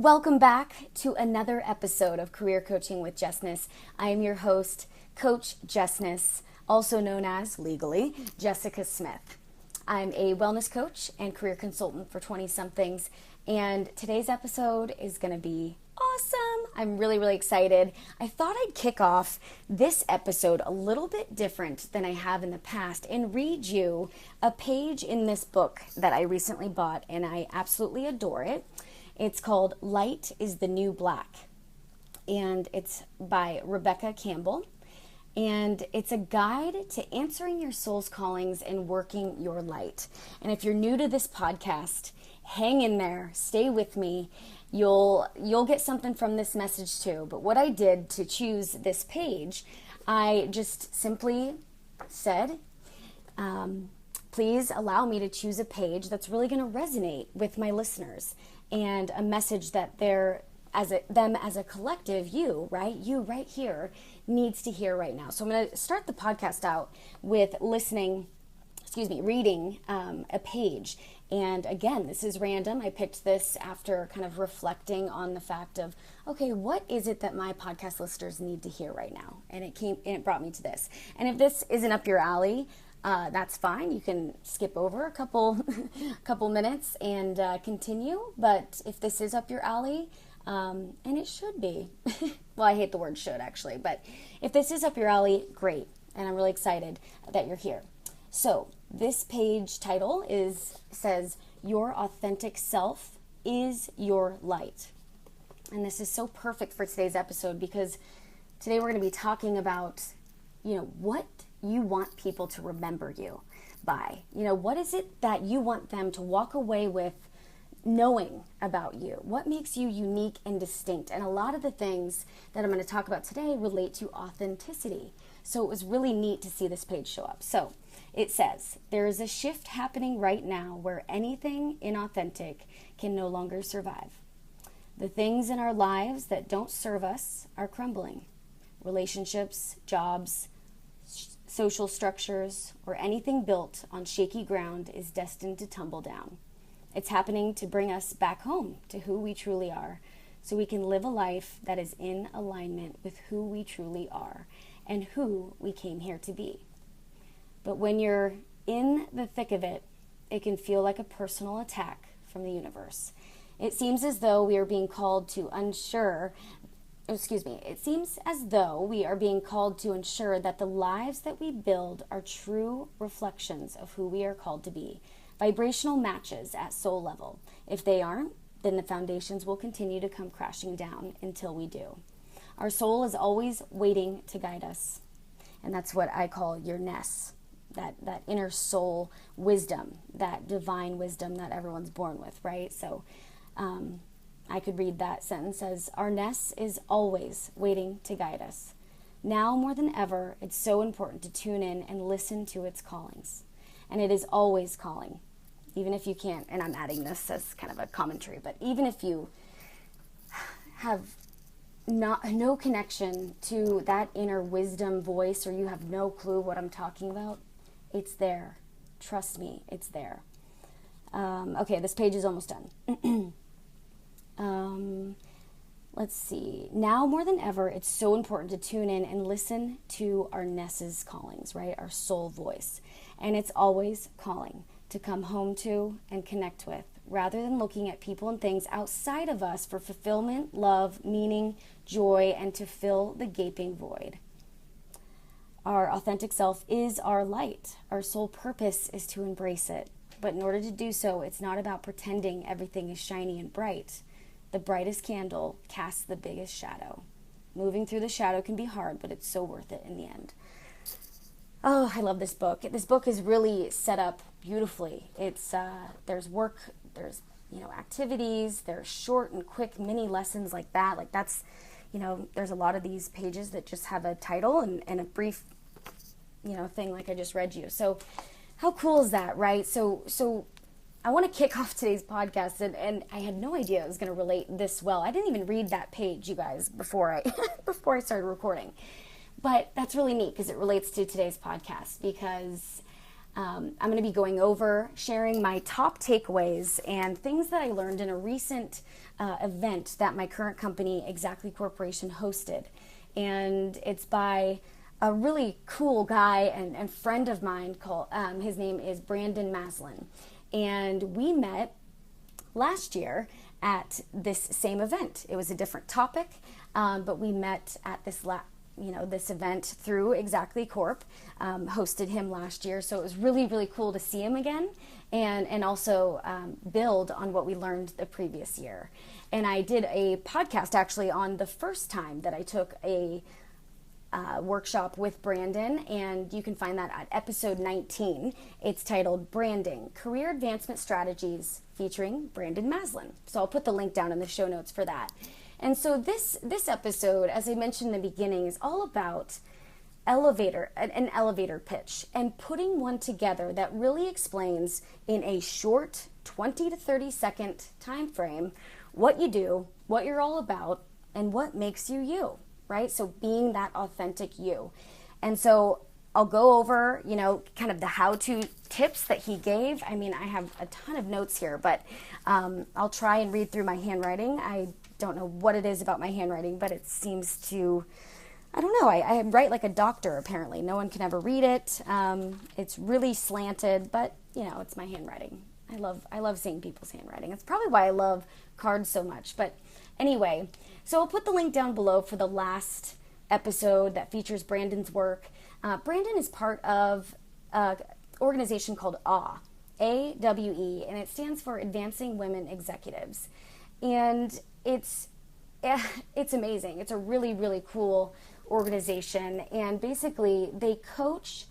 Welcome back to another episode of Career Coaching with Jessness. I am your host, Coach Jessness, also known as, legally, Jessica Smith. I'm a wellness coach and career consultant for 20-somethings, and today's episode is going to be awesome. I'm really excited. I thought I'd kick off this episode a little bit different than I have in the past and read you a page in this book that I recently bought, and I absolutely adore it. It's called Light is the New Black, and it's by Rebecca Campbell, and it's a guide to answering your soul's callings and working your light. And if you're new to this podcast, hang in there, stay with me. You'll get something from this message too. But what I did to choose this page, I just simply said, please allow me to choose a page that's really going to resonate with my listeners, and a message that them as a collective, you right here, needs to hear right now. So I'm going to start the podcast out with reading a page. And again, this is random. I picked this after kind of reflecting on the fact of, okay, what is it that my podcast listeners need to hear right now? And it brought me to this. And if this isn't up your alley, that's fine. You can skip over a couple minutes and continue. But if this is up your alley, and it should be, well, I hate the word should actually, but if this is up your alley, great. And I'm really excited that you're here. So this page title says, Your Authentic Self is Your Light. And this is so perfect for today's episode, because today we're going to be talking about, what you want people to remember you by. What is it that you want them to walk away with knowing about you? What makes you unique and distinct? And a lot of the things that I'm going to talk about today relate to authenticity. So it was really neat to see this page show up. So it says, there is a shift happening right now where anything inauthentic can no longer survive. The things in our lives that don't serve us are crumbling. Relationships, jobs, social structures, or anything built on shaky ground is destined to tumble down. It's happening to bring us back home to who we truly are, so we can live a life that is in alignment with who we truly are and who we came here to be. But when you're in the thick of it, it can feel like a personal attack from the universe. It seems as though we are being called to ensure that the lives that we build are true reflections of who we are called to be, vibrational matches at soul level. If they aren't, then the foundations will continue to come crashing down until we do. Our soul is always waiting to guide us, and that's what I call your ness, that inner soul wisdom, that divine wisdom that everyone's born with, right? So I could read that sentence as, our ness is always waiting to guide us. Now more than ever, it's so important to tune in and listen to its callings. And it is always calling, even if you can't, and I'm adding this as kind of a commentary, but even if you have no connection to that inner wisdom voice, or you have no clue what I'm talking about, it's there. Trust me, it's there. Okay, this page is almost done. Let's see. Now more than ever, it's so important to tune in and listen to our Ness's callings, right? Our soul voice. And it's always calling to come home to and connect with, rather than looking at people and things outside of us for fulfillment, love, meaning, joy, and to fill the gaping void. Our authentic self is our light. Our sole purpose is to embrace it. But in order to do so, it's not about pretending everything is shiny and bright. The brightest candle casts the biggest shadow. Moving through the shadow can be hard, but it's so worth it in the end. Oh, I love this book. This book is really set up beautifully. It's there's work, there's activities, there's short and quick mini lessons like that. Like that's, there's a lot of these pages that just have a title and a brief, thing like I just read you. So how cool is that, right? So I want to kick off today's podcast, and I had no idea it was going to relate this well. I didn't even read that page, you guys, before I started recording. But that's really neat because it relates to today's podcast, because I'm going to be going over, sharing my top takeaways and things that I learned in a recent event that my current company, Exactly Corporation, hosted. And it's by a really cool guy and friend of mine called, his name is Brandon Maslin. And we met last year at this same event. It was a different topic, but we met at this event through Exactly Corp, hosted him last year. So it was really, really cool to see him again and also build on what we learned the previous year. And I did a podcast actually on the first time that I took a workshop with Brandon, and you can find that at episode 19. It's titled Branding, Career Advancement Strategies, featuring Brandon Maslin. So I'll put the link down in the show notes for that. And so this episode, as I mentioned in the beginning, is all about an elevator pitch and putting one together that really explains in a short 20 to 30 second time frame what you do, what you're all about, and what makes you you, right? So being that authentic you. And so I'll go over, kind of the how-to tips that he gave. I mean, I have a ton of notes here, but I'll try and read through my handwriting. I don't know what it is about my handwriting, but it seems to, I don't know, I write like a doctor apparently. No one can ever read it. It's really slanted, but it's my handwriting. I love seeing people's handwriting. It's probably why I love cards so much. But anyway, so I'll put the link down below for the last episode that features Brandon's work. Brandon is part of an organization called AWE, AWE, and it stands for Advancing Women Executives. And it's amazing. It's a really, really cool organization. And basically, they coach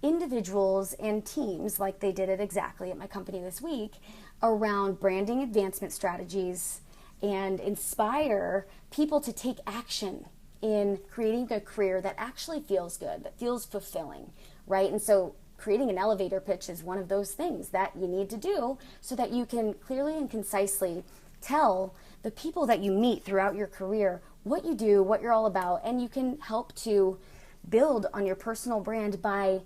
individuals and teams, like they did it exactly at my company this week, around branding advancement strategies and inspire people to take action in creating a career that actually feels good, that feels fulfilling, right? And so creating an elevator pitch is one of those things that you need to do so that you can clearly and concisely tell the people that you meet throughout your career what you do, what you're all about, and you can help to build on your personal brand by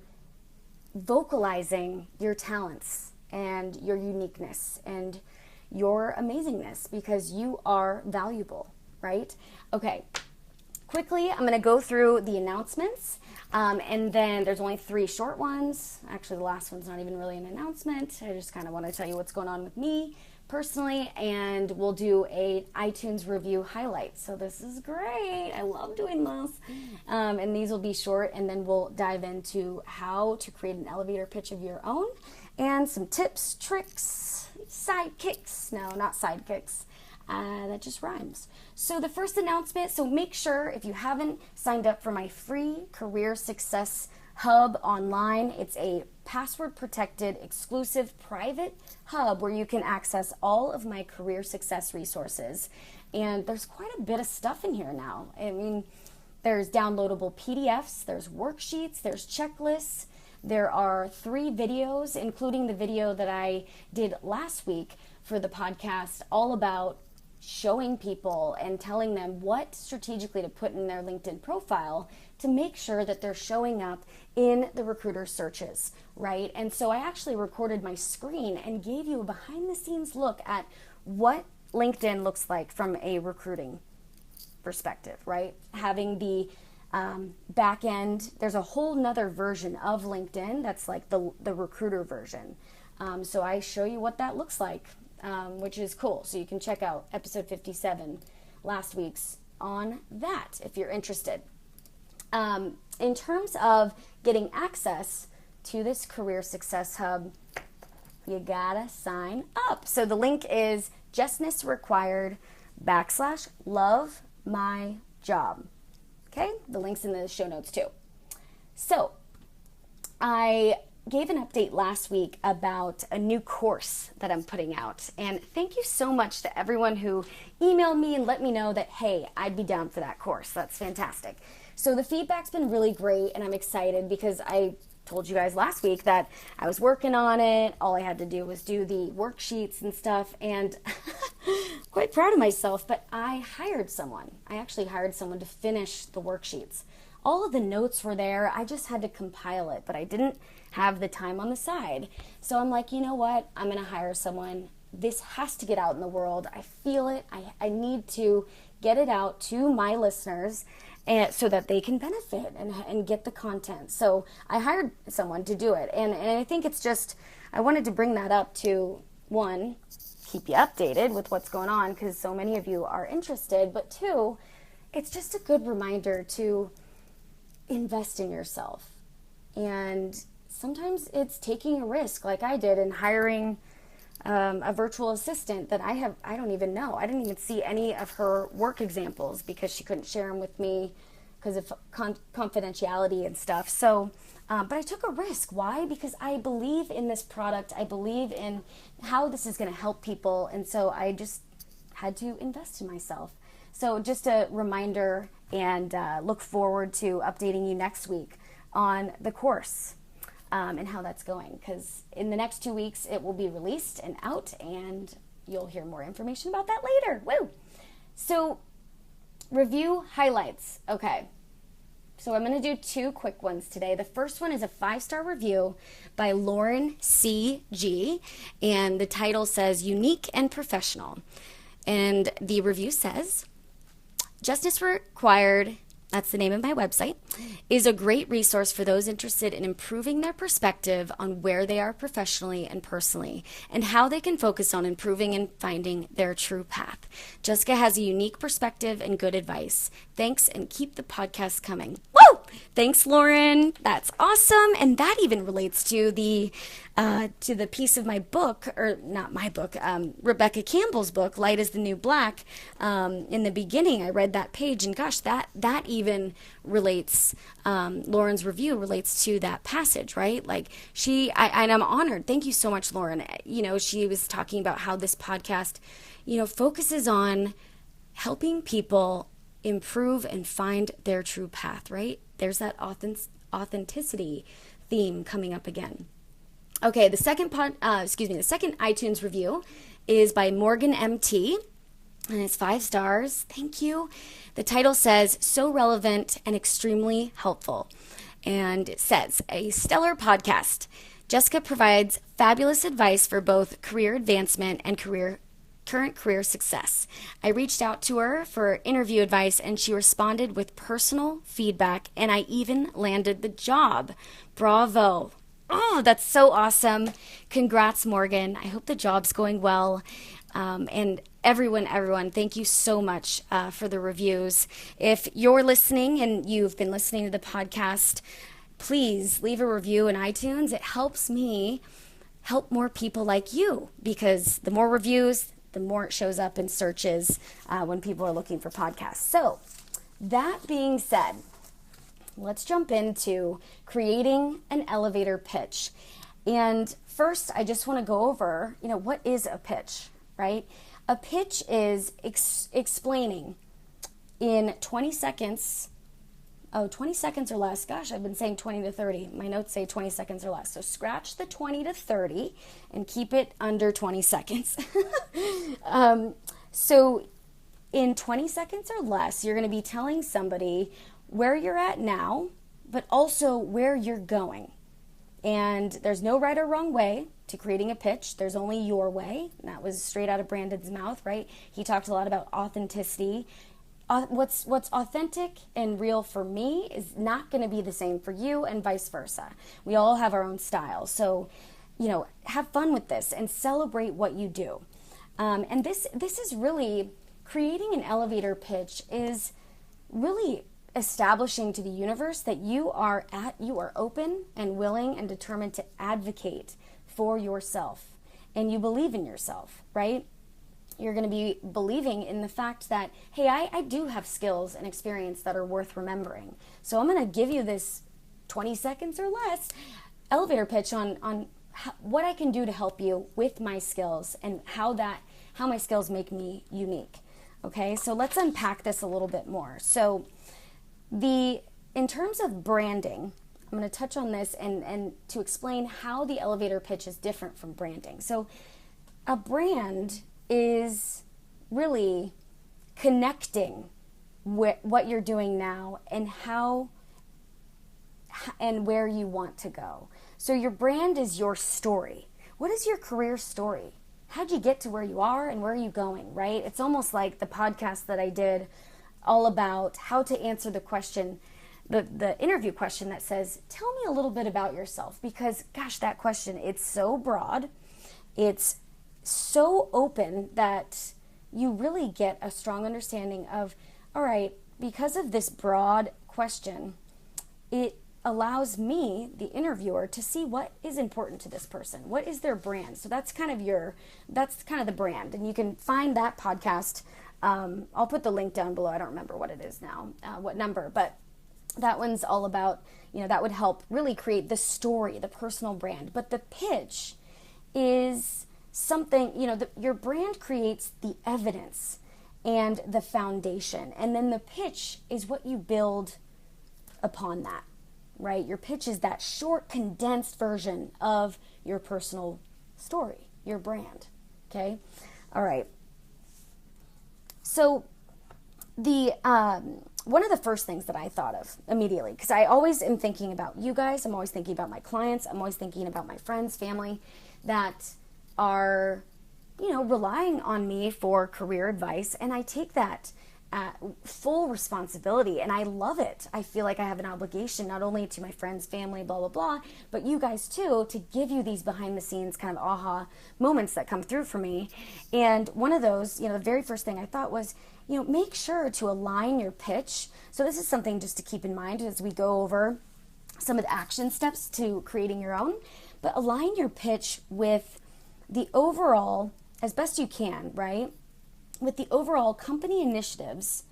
vocalizing your talents and your uniqueness and your amazingness, because you are valuable, right? Okay, quickly, I'm going to go through the announcements, and then there's only 3 short ones. Actually, the last one's not even really an announcement. I just kind of want to tell you what's going on with me personally, and we'll do a iTunes review highlight. So this is great. I love doing this. And these will be short, and then we'll dive into how to create an elevator pitch of your own and some tips, tricks, sidekicks. No, not sidekicks. That just rhymes. So the first announcement, so make sure if you haven't signed up for my free Career Success Hub online, it's a password protected, exclusive, private hub where you can access all of my career success resources. And there's quite a bit of stuff in here now. I mean, there's downloadable PDFs, there's worksheets, there's checklists. There are 3 videos, including the video that I did last week for the podcast, all about showing people and telling them what strategically to put in their LinkedIn profile to make sure that they're showing up in the recruiter searches, right? And so I actually recorded my screen and gave you a behind the scenes look at what LinkedIn looks like from a recruiting perspective, right? Having the back end, there's a whole nother version of LinkedIn that's like the recruiter version. So I show you what that looks like, which is cool. So you can check out episode 57, last week's, on that if you're interested. In terms of getting access to this Career Success Hub, you gotta sign up. So the link is justnessrequired.com/love my job. Okay, the link's in the show notes too. So I gave an update last week about a new course that I'm putting out. And thank you so much to everyone who emailed me and let me know that, hey, I'd be down for that course. That's fantastic. So the feedback's been really great, and I'm excited because I told you guys last week that I was working on it. All I had to do was do the worksheets and stuff, and quite proud of myself, but I hired someone. I actually hired someone to finish the worksheets. all of the notes were there. I just had to compile it, but I didn't have the time on the side. So I'm like, you know what? I'm going to hire someone. This has to get out in the world. I feel it. I need to get it out to my listeners, and so that they can benefit and get the content. So I hired someone to do it. And I think it's just, I wanted to bring that up to, one, keep you updated with what's going on because so many of you are interested. But two, it's just a good reminder to invest in yourself. And sometimes it's taking a risk like I did in hiring a virtual assistant that I don't even know. I didn't even see any of her work examples because she couldn't share them with me because of confidentiality and stuff. So, but I took a risk. Why? Because I believe in this product. I believe in how this is going to help people. And so I just had to invest in myself. So just a reminder, and look forward to updating you next week on the course. And how that's going, because in the next 2 weeks it will be released and out, and you'll hear more information about that later. Woo! So, review highlights. Okay, so I'm going to do 2 quick ones today. The first one is a 5-star review by Lauren C.G., and the title says, Unique and Professional. And the review says, Justice Required, that's the name of my website, is a great resource for those interested in improving their perspective on where they are professionally and personally, and how they can focus on improving and finding their true path. Jessica has a unique perspective and good advice. Thanks, and keep the podcast coming. Woo! Thanks, Lauren. That's awesome. And that even relates to the piece of my book, or not my book, Rebecca Campbell's book, Light is the New Black. In the beginning, I read that page, and gosh, that even relates, Lauren's review relates to that passage, right? Like and I'm honored. Thank you so much, Lauren. You know, she was talking about how this podcast, you know, focuses on helping people improve and find their true path, right? There's that authenticity theme coming up again. Okay, the second iTunes review is by Morgan MT, and it's 5 stars. Thank you. The title says, So relevant and extremely helpful. And it says, a stellar podcast. Jessica provides fabulous advice for both career advancement and current career success. I reached out to her for interview advice, and she responded with personal feedback, and I even landed the job. Bravo. Oh, that's so awesome. Congrats, Morgan. I hope the job's going well. And everyone, thank you so much for the reviews. If you're listening and you've been listening to the podcast, please leave a review in iTunes. It helps me help more people like you, because the more reviews, the more it shows up in searches when people are looking for podcasts. So that being said, let's jump into creating an elevator pitch. And first, I just want to go over, what is a pitch, right? A pitch is explaining in 20 seconds. 20 seconds or less. Gosh, I've been saying 20 to 30. My notes say 20 seconds or less. So scratch the 20 to 30 and keep it under 20 seconds. So in 20 seconds or less, you're going to be telling somebody where you're at now, but also where you're going. And there's no right or wrong way to creating a pitch. There's only your way. And that was straight out of Brandon's mouth, right? He talked a lot about authenticity. What's authentic and real for me is not going to be the same for you, and vice versa. We all have our own style. So, have fun with this and celebrate what you do. And this is really, creating an elevator pitch is really establishing to the universe that you are open and willing and determined to advocate for yourself, and you believe in yourself, right? You're going to be believing in the fact that, hey, I do have skills and experience that are worth remembering. So I'm going to give you this 20 seconds or less elevator pitch on what I can do to help you with my skills, and how my skills make me unique. Okay, so let's unpack this a little bit more. So in terms of branding, I'm going to touch on this and to explain how the elevator pitch is different from branding. So a brand is really connecting with what you're doing now and how and where you want to go. So your brand is your story. What is your career story? How'd you get to where you are and where are you going, right? It's almost like the podcast that I did all about how to answer the question, the interview question that says, tell me a little bit about yourself. Because gosh, that question, it's so broad. It's so open that you really get a strong understanding of, all right, because of this broad question, it allows me, the interviewer, to see what is important to this person. What is their brand? So that's kind of the brand. And you can find that podcast. I'll put the link down below. I don't remember what it is now, what number, but that one's all about, that would help really create the story, the personal brand. But the pitch is something, your brand creates the evidence and the foundation. And then the pitch is what you build upon that, right? Your pitch is that short, condensed version of your personal story, your brand, okay? All right. So the one of the first things that I thought of immediately, because I always am thinking about you guys, I'm always thinking about my clients, I'm always thinking about my friends, family that are, relying on me for career advice, and I take that full responsibility, and I love it. I feel like I have an obligation not only to my friends, family, blah, blah, blah, but you guys too, to give you these behind the scenes kind of aha moments that come through for me. And one of those, the very first thing I thought was, make sure to align your pitch. So this is something just to keep in mind as we go over some of the action steps to creating your own, but align your pitch with the overall, as best you can, right? With the overall company initiatives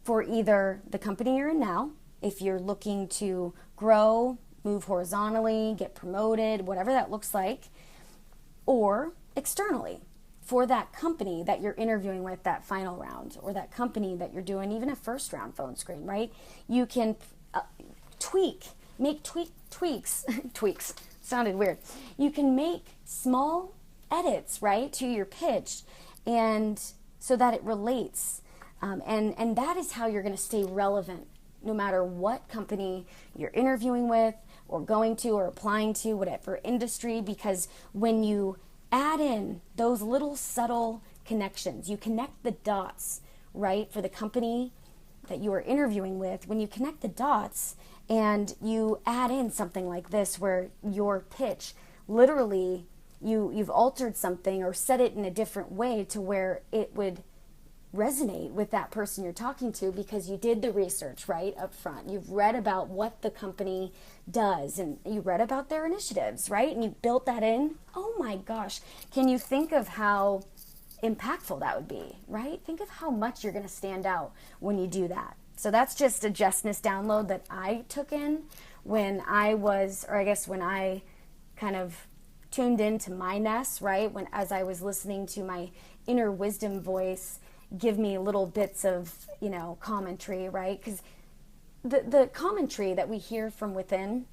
for either the company you're in now, if you're looking to grow, move horizontally, get promoted, whatever that looks like, or externally for that company that you're interviewing with that final round, or that company that you're doing even a first round phone screen, right? You can make tweaks, tweaks, sounded weird. You can make small edits, right, to your pitch, and so that it relates. And that is how you're going to stay relevant no matter what company you're interviewing with or going to or applying to, whatever industry, because when you add in those little subtle connections, you connect the dots, right, for the company that you are interviewing with. When you connect the dots and you add in something like this where your pitch literally you've altered something or said it in a different way to where it would resonate with that person you're talking to because you did the research right up front. You've read about what the company does and you read about their initiatives, right? And you built that in. Oh my gosh. Can you think of how impactful that would be, right? Think of how much you're going to stand out when you do that. So that's just a Justness download that I took in when I kind of tuned into my ness, right? As I was listening to my inner wisdom voice give me little bits of, commentary, right? Because the commentary that we hear from within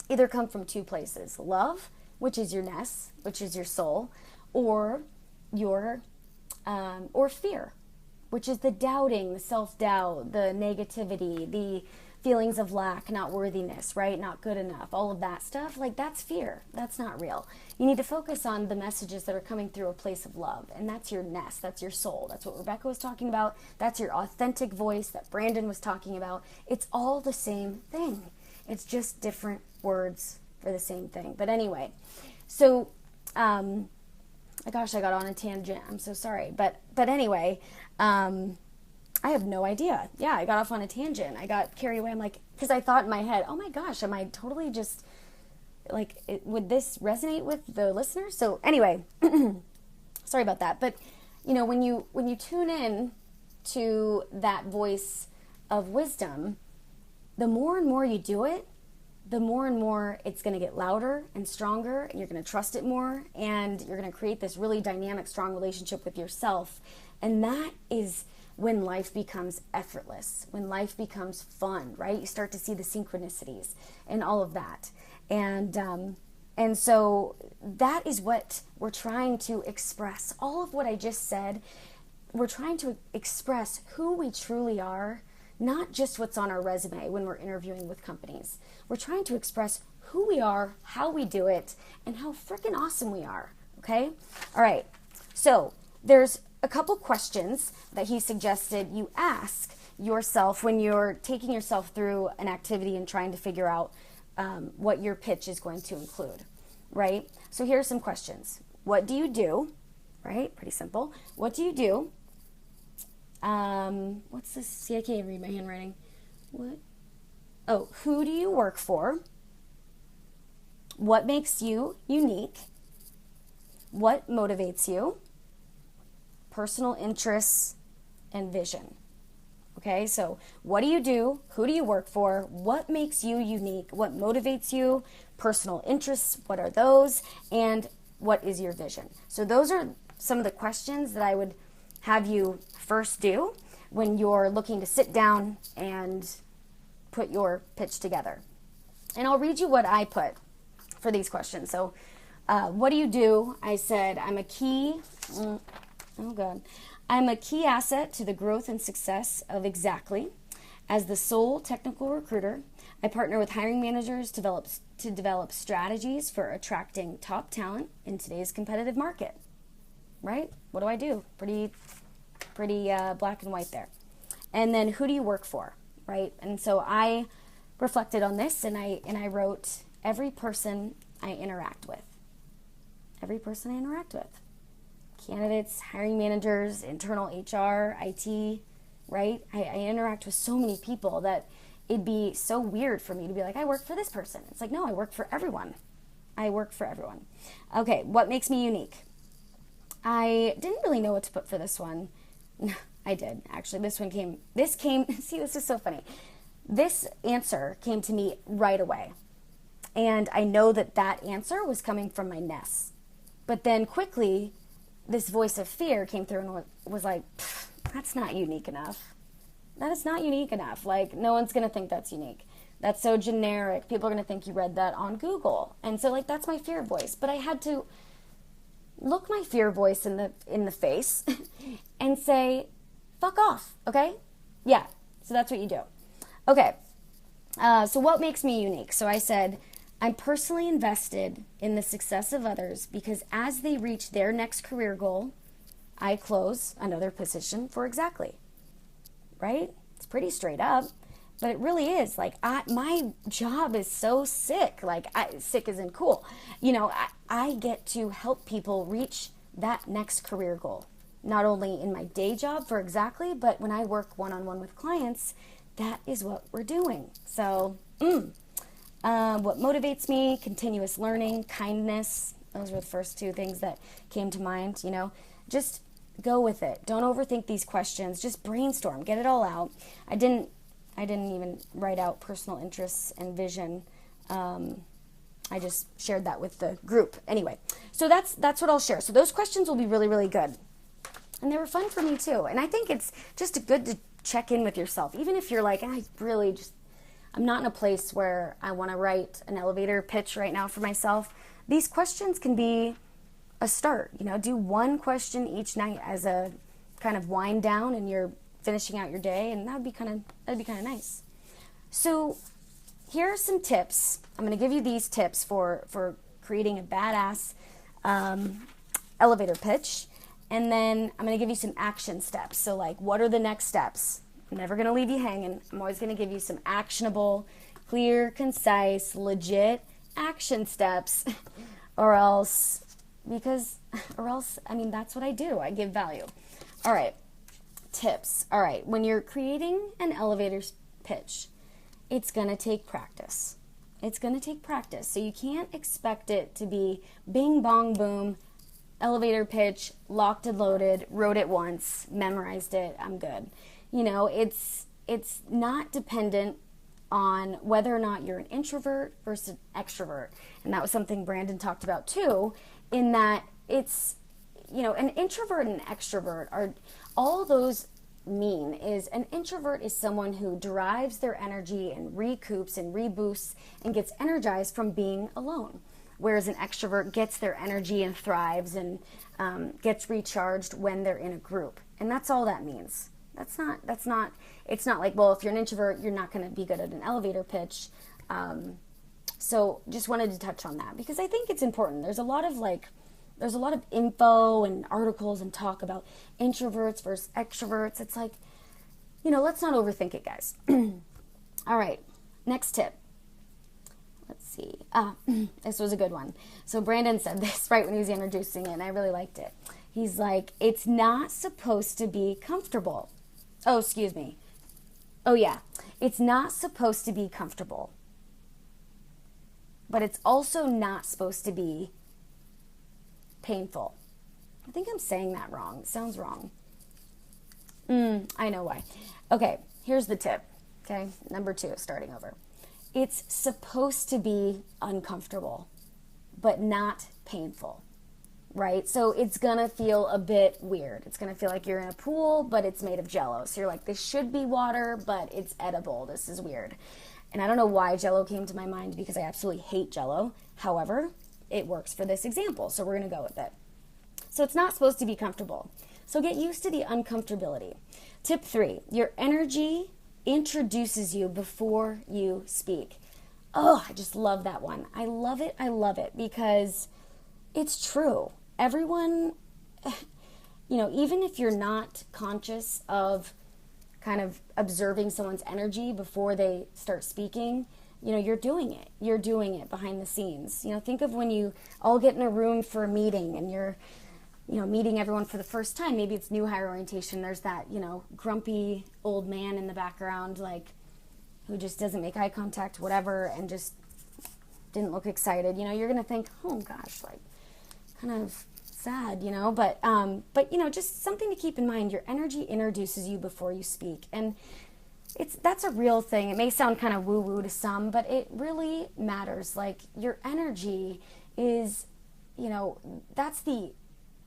either come from two places: love, which is your ness, which is your soul, or fear, which is the doubting, the self-doubt, the negativity, the feelings of lack, not worthiness, right? Not good enough, all of that stuff. Like, that's fear. That's not real. You need to focus on the messages that are coming through a place of love. And that's your nest. That's your soul. That's what Rebecca was talking about. That's your authentic voice that Brandon was talking about. It's all the same thing. It's just different words for the same thing. But anyway, so, gosh, I got on a tangent. I'm so sorry. But anyway, I have no idea. Yeah, I got off on a tangent. I got carried away. I'm like, because I thought in my head, oh my gosh, am I totally just like, would this resonate with the listeners? So anyway, sorry about that. But when you tune in to that voice of wisdom, the more and more you do it, the more and more it's going to get louder and stronger, and you're going to trust it more, and you're going to create this really dynamic, strong relationship with yourself. And that is when life becomes effortless, when life becomes fun, right? You start to see the synchronicities and all of that. And so that is what we're trying to express. All of what I just said, we're trying to express who we truly are not just what's on our resume when we're interviewing with companies. We're trying to express who we are, how we do it, and how freaking awesome we are, okay? All right, so there's a couple questions that he suggested you ask yourself when you're taking yourself through an activity and trying to figure out what your pitch is going to include, right? So here are some questions. What do you do? Right? Pretty simple. What do you do? What's this? See, I can't even read my handwriting. What? Oh, who do you work for? What makes you unique? What motivates you? Personal interests and vision. Okay, so what do you do? Who do you work for? What makes you unique? What motivates you? Personal interests, what are those? And what is your vision? So those are some of the questions that I would have you first do when you're looking to sit down and put your pitch together. And I'll read you what I put for these questions. So what do you do? I said, I'm a key asset to the growth and success of Xactly. As the sole technical recruiter, I partner with hiring managers to develop strategies for attracting top talent in today's competitive market. Right? What do I do? Pretty black and white there. And then who do you work for? Right? And so I reflected on this and I wrote every person I interact with. Every person I interact with. Candidates, hiring managers, internal HR, IT, right? I interact with so many people that it'd be so weird for me to be like, I work for this person. It's like, no, I work for everyone. I work for everyone. Okay, what makes me unique? I didn't really know what to put for this one. I did, actually. This came, see, this is so funny. This answer came to me right away. And I know that answer was coming from my Ness. But then quickly, this voice of fear came through and was like, that's not unique enough. That is not unique enough. Like, no one's going to think that's unique. That's so generic. People are going to think you read that on Google. And so, like, that's my fear voice. But I had to look my fear voice in the face and say, fuck off, okay? Yeah, so that's what you do. Okay, so what makes me unique? So I said, I'm personally invested in the success of others because as they reach their next career goal, I close another position for Xactly, right? It's pretty straight up, but it really is. Like, my job is so sick. Like, sick isn't cool. You know, I get to help people reach that next career goal, not only in my day job for Xactly, but when I work one-on-one with clients, that is what we're doing. So, what motivates me, continuous learning, kindness. Those were the first two things that came to mind, you know. Just go with it. Don't overthink these questions. Just brainstorm. Get it all out. I didn't even write out personal interests and vision. I just shared that with the group. Anyway, so that's what I'll share. So those questions will be really, really good. And they were fun for me too. And I think it's just good to check in with yourself. Even if you're like, I'm not in a place where I want to write an elevator pitch right now for myself. These questions can be a start. You know, do one question each night as a kind of wind down, and you're finishing out your day, and that'd be kind of nice. So here are some tips. I'm going to give you these tips for creating a badass elevator pitch, and then I'm going to give you some action steps. So, like, what are the next steps? I'm never going to leave you hanging. I'm always going to give you some actionable, clear, concise, legit action steps, or else, I mean, that's what I do. I give value. All right, tips. All right, when you're creating an elevator pitch, it's going to take practice. It's going to take practice. So you can't expect it to be bing, bong, boom, elevator pitch, locked and loaded, wrote it once, memorized it, I'm good. You know, it's not dependent on whether or not you're an introvert versus an extrovert. And that was something Brandon talked about too, in that it's, you know, an introvert and an extrovert are, all those mean is an introvert is someone who derives their energy and recoups and reboosts and gets energized from being alone. Whereas an extrovert gets their energy and thrives and gets recharged when they're in a group. And that's all that means. It's not like, well, if you're an introvert, you're not going to be good at an elevator pitch. So just wanted to touch on that because I think it's important. There's a lot of info and articles and talk about introverts versus extroverts. It's like, let's not overthink it, guys. All right, next tip. Let's see. This was a good one. So Brandon said this right when he was introducing it, and I really liked it. He's like, it's not supposed to be comfortable. Oh, excuse me. Oh, yeah. It's not supposed to be comfortable. But it's also not supposed to be painful. I think I'm saying that wrong. It sounds wrong. I know why. Okay, here's the tip. Okay, number 2, starting over. It's supposed to be uncomfortable, but not painful, right? So it's going to feel a bit weird. It's going to feel like you're in a pool, but it's made of Jell-O. So you're like, this should be water, but it's edible. This is weird. And I don't know why Jell-O came to my mind because I absolutely hate Jell-O. However, it works for this example, so we're going to go with it. So it's not supposed to be comfortable. So get used to the uncomfortability. Tip 3, your energy introduces you before you speak. Oh, I just love that one. I love it because it's true. Everyone, even if you're not conscious of kind of observing someone's energy before they start speaking, you're doing it. You're doing it behind the scenes. Think of when you all get in a room for a meeting and you're, meeting everyone for the first time. Maybe it's new hire orientation. There's that, grumpy old man in the background, like, who just doesn't make eye contact, whatever, and just didn't look excited. You're going to think, oh gosh, like, kind of sad, but just something to keep in mind. Your energy introduces you before you speak. And that's a real thing. It may sound kind of woo-woo to some, but it really matters. Like, your energy is, that's the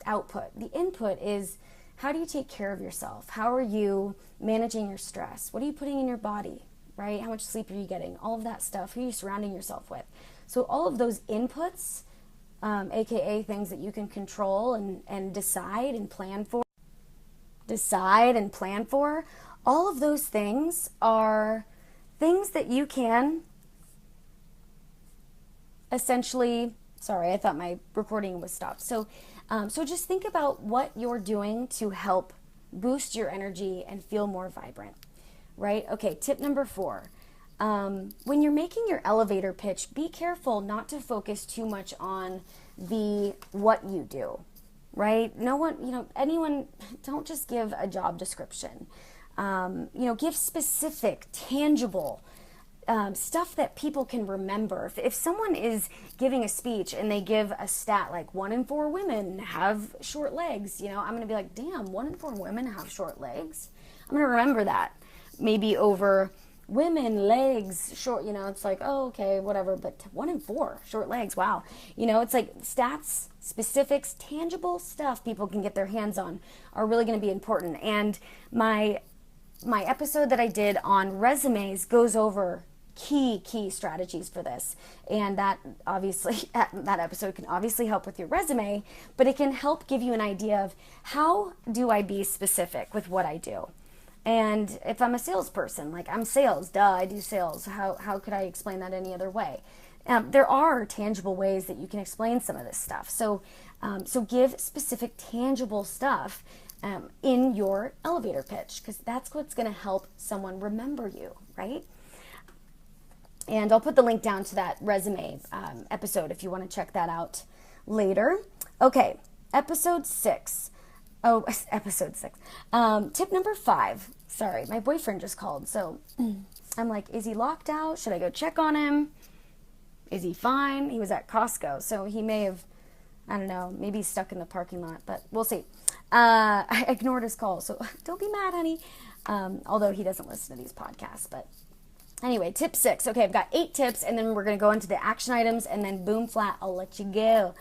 output. The input is, how do you take care of yourself? How are you managing your stress? What are you putting in your body, right? How much sleep are you getting? All of that stuff. Who are you surrounding yourself with? So all of those inputs, aka things that you can control and decide and plan for, all of those things are things that you can essentially, sorry, I thought my recording was stopped. So just think about what you're doing to help boost your energy and feel more vibrant, right? Okay, tip number 4. When you're making your elevator pitch, be careful not to focus too much on what you do, right? No one, anyone, don't just give a job description. Give specific, tangible stuff that people can remember. If someone is giving a speech and they give a stat like 1 in 4 women have short legs, I'm going to be like, damn, 1 in 4 women have short legs. I'm going to remember that. Maybe over women, legs, short, it's like, oh, okay, whatever. But 1 in 4 short legs, wow. It's like stats, specifics, tangible stuff people can get their hands on are really going to be important. And my episode that I did on resumes goes over key strategies for this, and that episode can obviously help with your resume, but it can help give you an idea of how do I be specific with what I do. And if I'm a salesperson, like, I'm sales, duh, I do sales, how could I explain that any other way? There are tangible ways that you can explain some of this stuff. So give specific tangible stuff in your elevator pitch, because that's what's going to help someone remember you, right? And I'll put the link down to that resume episode if you want to check that out later. Okay, episode 6. Oh, episode 6. Tip number 5. Sorry, my boyfriend just called. So I'm like, is he locked out? Should I go check on him? Is he fine? He was at Costco, so he may have, I don't know, maybe he's stuck in the parking lot, but we'll see. I ignored his call, so don't be mad, honey. Although he doesn't listen to these podcasts, but anyway, tip 6. Okay, I've got 8 tips, and then we're going to go into the action items, and then boom, flat, I'll let you go.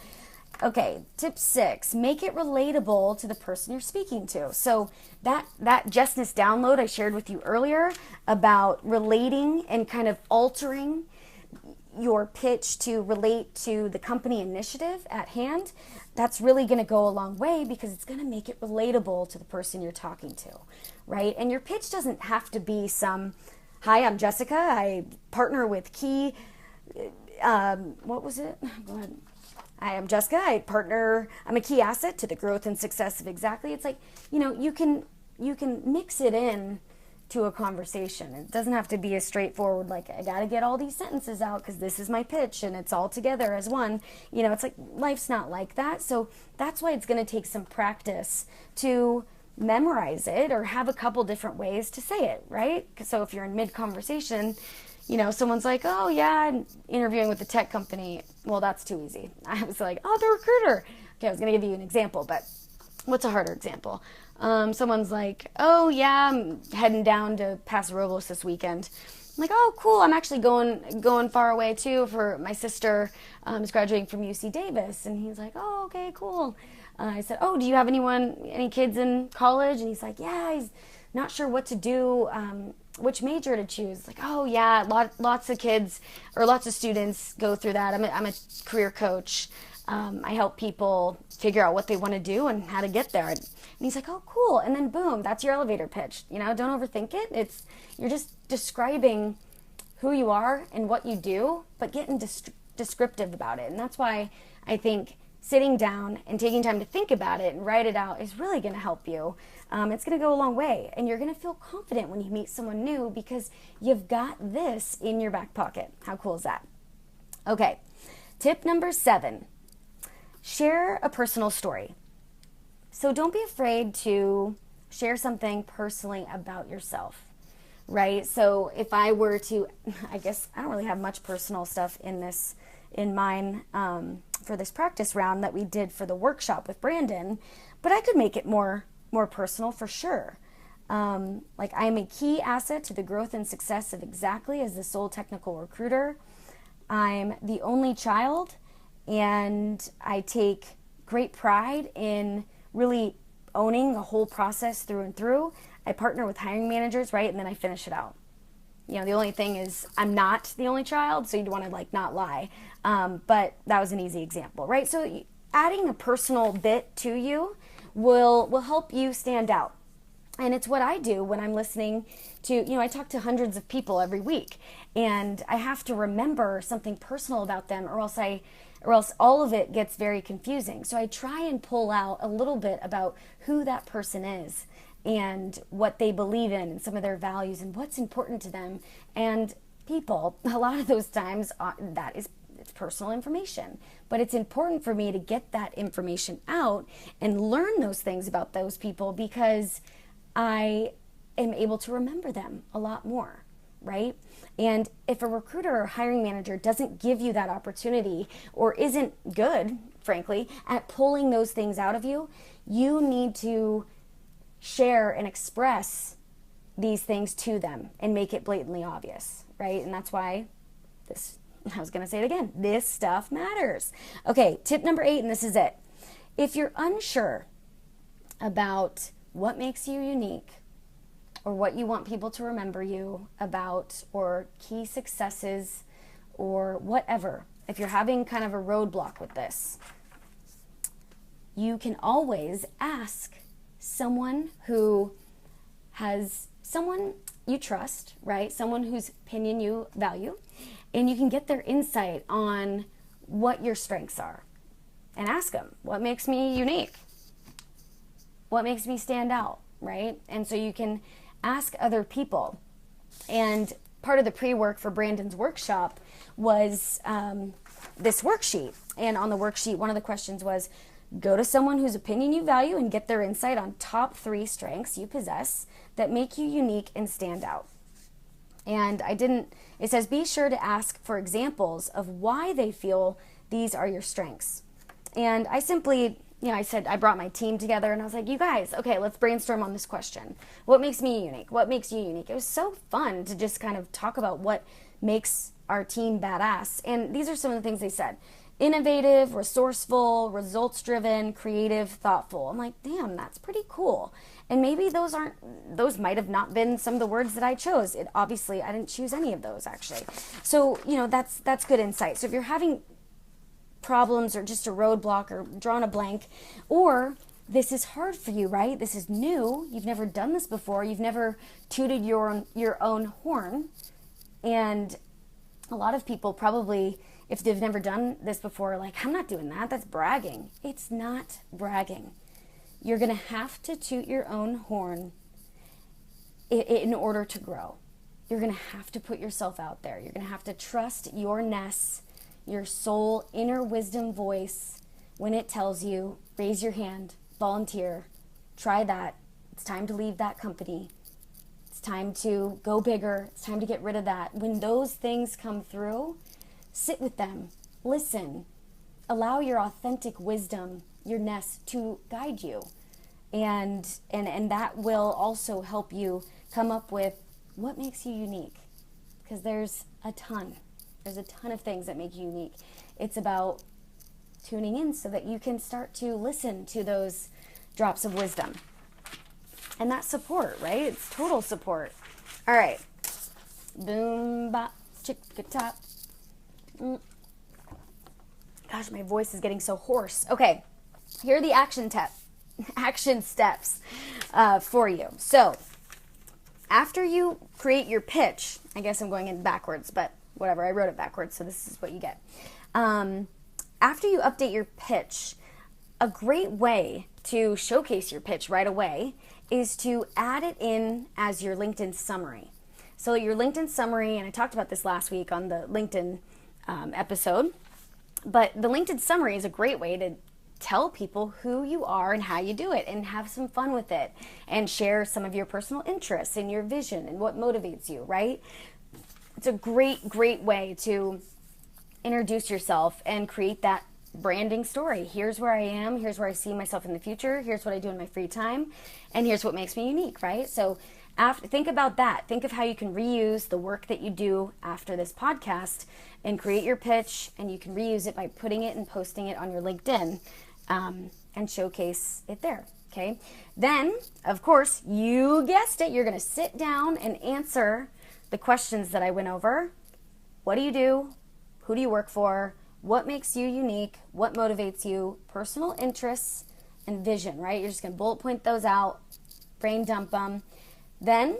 Okay, tip 6, make it relatable to the person you're speaking to. So that Justness download I shared with you earlier about relating and kind of altering, your pitch to relate to the company initiative at hand, that's really going to go a long way because it's going to make it relatable to the person you're talking to, right? And your pitch doesn't have to be some, hi, I'm Jessica, I partner with Key, what was it? Go ahead. Hi, I'm Jessica, I'm a key asset to the growth and success of Exactly. It's like, you can mix it in to a conversation. It doesn't have to be a straightforward, like, I got to get all these sentences out because this is my pitch and it's all together as one. It's like life's not like that. So that's why it's going to take some practice to memorize it or have a couple different ways to say it, right? So if you're in mid-conversation, someone's like, oh yeah, I'm interviewing with a tech company. Well, that's too easy. I was like, oh, the recruiter. Okay, I was going to give you an example, but what's a harder example? Someone's like, oh yeah, I'm heading down to Paso Robles this weekend. I'm like, oh cool, I'm actually going far away too for my sister is graduating from UC Davis. And he's like, oh, okay, cool. I said, oh, do you have any kids in college? And he's like, yeah, he's not sure what to do, which major to choose. Like, oh yeah, lots of kids or lots of students go through that. I'm a career coach. I help people figure out what they want to do and how to get there. And he's like, oh, cool. And then boom, that's your elevator pitch. Don't overthink it. You're just describing who you are and what you do, but getting descriptive about it. And that's why I think sitting down and taking time to think about it and write it out is really going to help you. It's going to go a long way. And you're going to feel confident when you meet someone new because you've got this in your back pocket. How cool is that? Okay, tip number 7. Share a personal story. So don't be afraid to share something personally about yourself, right? So if I were to, I guess I don't really have much personal stuff in mine for this practice round that we did for the workshop with Brandon, but I could make it more personal for sure. Like, I'm a key asset to the growth and success of Exactly as the sole technical recruiter. I'm the only child, and I take great pride in really owning the whole process through and through. I partner with hiring managers, right? And then I finish it out. The only thing is I'm not the only child, so you'd want to not lie. But that was an easy example, right? So adding a personal bit to you will help you stand out. And it's what I do when I'm listening to, I talk to hundreds of people every week, and I have to remember something personal about them, or else all of it gets very confusing. So I try and pull out a little bit about who that person is and what they believe in and some of their values and what's important to them. And people, a lot of those times, it's personal information. But it's important for me to get that information out and learn those things about those people because I am able to remember them a lot more, right? And if a recruiter or hiring manager doesn't give you that opportunity or isn't good, frankly, at pulling those things out of you, you need to share and express these things to them and make it blatantly obvious, right? And that's why I was going to say it again, this stuff matters. Okay, tip number 8, and this is it. If you're unsure about what makes you unique or what you want people to remember you about or key successes or whatever, if you're having kind of a roadblock with this, you can always ask someone someone you trust, right? Someone whose opinion you value, and you can get their insight on what your strengths are and ask them, what makes me unique? What makes me stand out, right? And so you can ask other people. And part of the pre-work for Brandon's workshop was this worksheet. And on the worksheet, one of the questions was, go to someone whose opinion you value and get their insight on top 3 strengths you possess that make you unique and stand out. And it says, be sure to ask for examples of why they feel these are your strengths. And I simply, I brought my team together and I was like, you guys, okay, let's brainstorm on this question. What makes me unique? What makes you unique? It was so fun to just kind of talk about what makes our team badass. And these are some of the things they said. innovative, resourceful, results-driven, creative, thoughtful. I'm like, damn, that's pretty cool. And maybe those might have not been some of the words that I chose. Obviously, I didn't choose any of those, actually. So, that's good insight. So if you're having problems or just a roadblock or drawn a blank, or this is hard for you, right? This is new. You've never done this before. You've never tooted your own horn. And a lot of people probably, if they've never done this before, like, I'm not doing that. That's bragging. It's not bragging. You're going to have to toot your own horn in order to grow. You're going to have to put yourself out there. You're going to have to trust your Ness, your soul, inner wisdom voice when it tells you, raise your hand, volunteer, try that. It's time to leave that company. It's time to go bigger. It's time to get rid of that. When those things come through, sit with them, listen, allow your authentic wisdom, your Ness, to guide you. And that will also help you come up with what makes you unique. Because there's a ton of things that make you unique. It's about tuning in so that you can start to listen to those drops of wisdom. And that's support, right? It's total support. All right. Boom, bop, chicka top. Gosh, my voice is getting so hoarse. Okay, here are the action steps for you. So, after you create your pitch, I guess I'm going in backwards, but whatever, I wrote it backwards, so this is what you get. After you update your pitch, a great way to showcase your pitch right away is to add it in as your LinkedIn summary. So your LinkedIn summary, and I talked about this last week on the LinkedIn episode, but the LinkedIn summary is a great way to tell people who you are and how you do it and have some fun with it and share some of your personal interests and your vision and what motivates you, right? It's a great, great way to introduce yourself and create that branding story. Here's where I am. Here's where I see myself in the future. Here's what I do in my free time. And here's what makes me unique, right? So think about that. Think of how you can reuse the work that you do after this podcast and create your pitch, and you can reuse it by putting it and posting it on your LinkedIn and showcase it there, okay? Then, of course, you guessed it, you're going to sit down and answer the questions that I went over. What do you do? Who do you work for? What makes you unique? What motivates you? Personal interests and vision, right? You're just going to bullet point those out, brain dump them. Then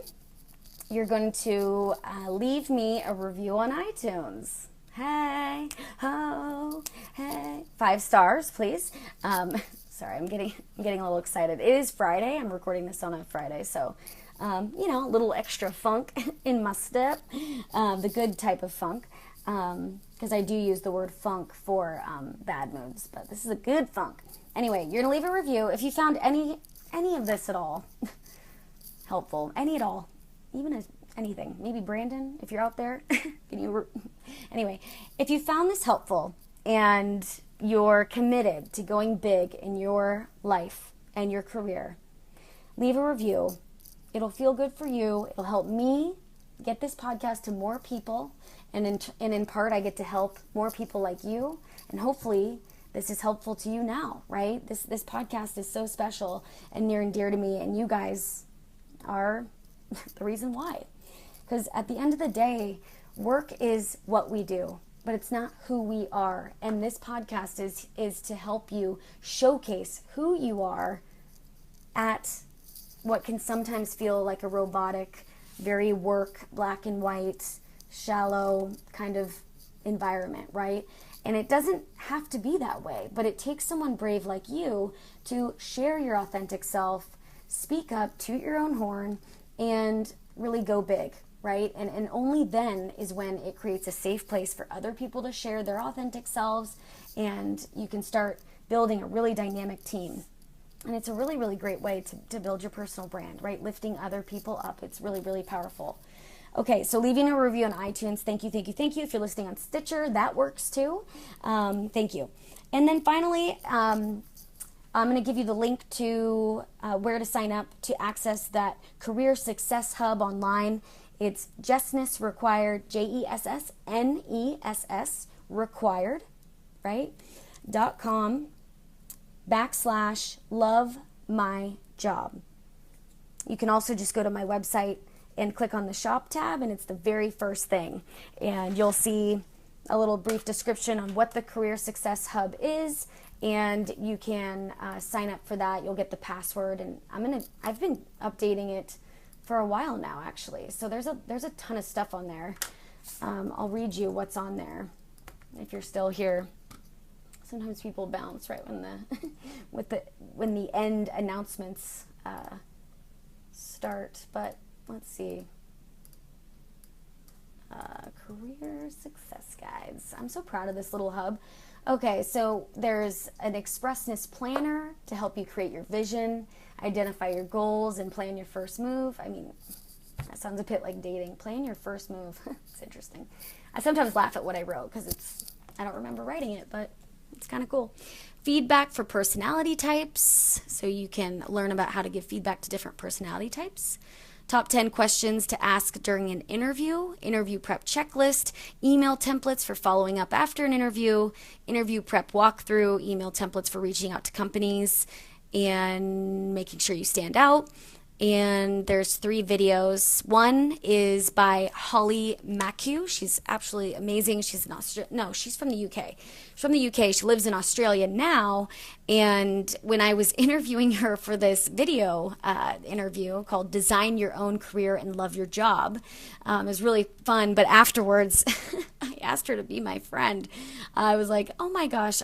you're going to leave me a review on iTunes. Hey, ho, hey. 5 stars, please. Sorry, I'm getting a little excited. It is Friday. I'm recording this on a Friday, so a little extra funk in my step, the good type of funk, because I do use the word funk for bad moods, but this is a good funk. Anyway, you're gonna leave a review if you found any of this at all helpful, any at all, even anything. Maybe Brandon, if you're out there, anyway, if you found this helpful and you're committed to going big in your life and your career, leave a review. It'll feel good for you. It'll help me get this podcast to more people, and in part, I get to help more people like you, and hopefully this is helpful to you now, right? This podcast is so special and near and dear to me, and you guys are the reason why. Because at the end of the day, work is what we do, but it's not who we are. And this podcast is to help you showcase who you are at what can sometimes feel like a robotic, very work, black and white, shallow kind of environment, right? And it doesn't have to be that way, but it takes someone brave like you to share your authentic self, speak up, toot your own horn, and really go big, right? And only then is when it creates a safe place for other people to share their authentic selves, and you can start building a really dynamic team. And it's a really, really great way to build your personal brand, right? Lifting other people up. It's really, really powerful. Okay, so leaving a review on iTunes, thank you, thank you, thank you. If you're listening on Stitcher, that works too. Thank you. And then finally, I'm going to give you the link to where to sign up to access that Career Success Hub online. It's Jessness Required, Jessness Required right? .com/love my job. You can also just go to my website and click on the shop tab, and it's the very first thing. And you'll see a little brief description on what the Career Success Hub is, and you can sign up for that. You'll get the password, and I've been updating it for a while now, actually. So there's a ton of stuff on there. I'll read you what's on there if you're still here. Sometimes people bounce right when when the end announcements start, but let's see. Career Success Guides. I'm so proud of this little hub. Okay, so there's an Expressness Planner to help you create your vision, identify your goals, and plan your first move. I mean, that sounds a bit like dating. Plan your first move. It's interesting. I sometimes laugh at what I wrote because I don't remember writing it, but it's kind of cool. Feedback for personality types, so you can learn about how to give feedback to different personality types. Top 10 questions to ask during an interview, interview prep checklist, email templates for following up after an interview prep walkthrough, email templates for reaching out to companies and making sure you stand out. And there's 3 videos. One is by Holly Macu. She's absolutely amazing. She's she's from the UK. She's from the UK. She lives in Australia now. And when I was interviewing her for this video interview called Design Your Own Career and Love Your Job, it was really fun. But afterwards, I asked her to be my friend. I was like, oh my gosh,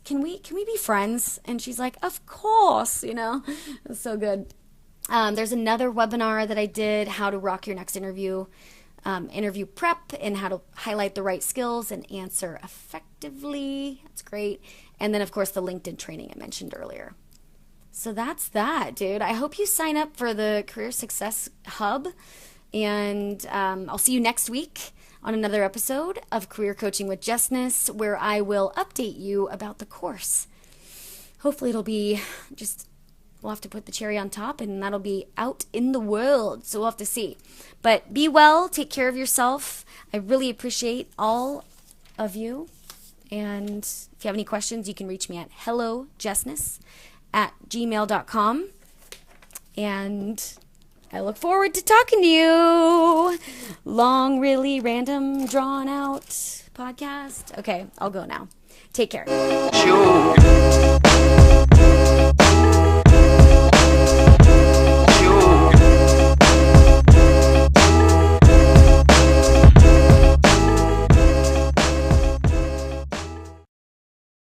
can we be friends? And she's like, of course, It was so good. There's another webinar that I did, how to rock your next interview, interview prep, and how to highlight the right skills and answer effectively. That's great. And then, of course, the LinkedIn training I mentioned earlier. So that's that, dude. I hope you sign up for the Career Success Hub, and I'll see you next week on another episode of Career Coaching with Jessness, where I will update you about the course. Hopefully it'll be we'll have to put the cherry on top, and that'll be out in the world. So we'll have to see. But be well. Take care of yourself. I really appreciate all of you. And if you have any questions, you can reach me at hellojessness@gmail.com. And I look forward to talking to you. Long, really random, drawn out podcast. Okay, I'll go now. Take care. Sure.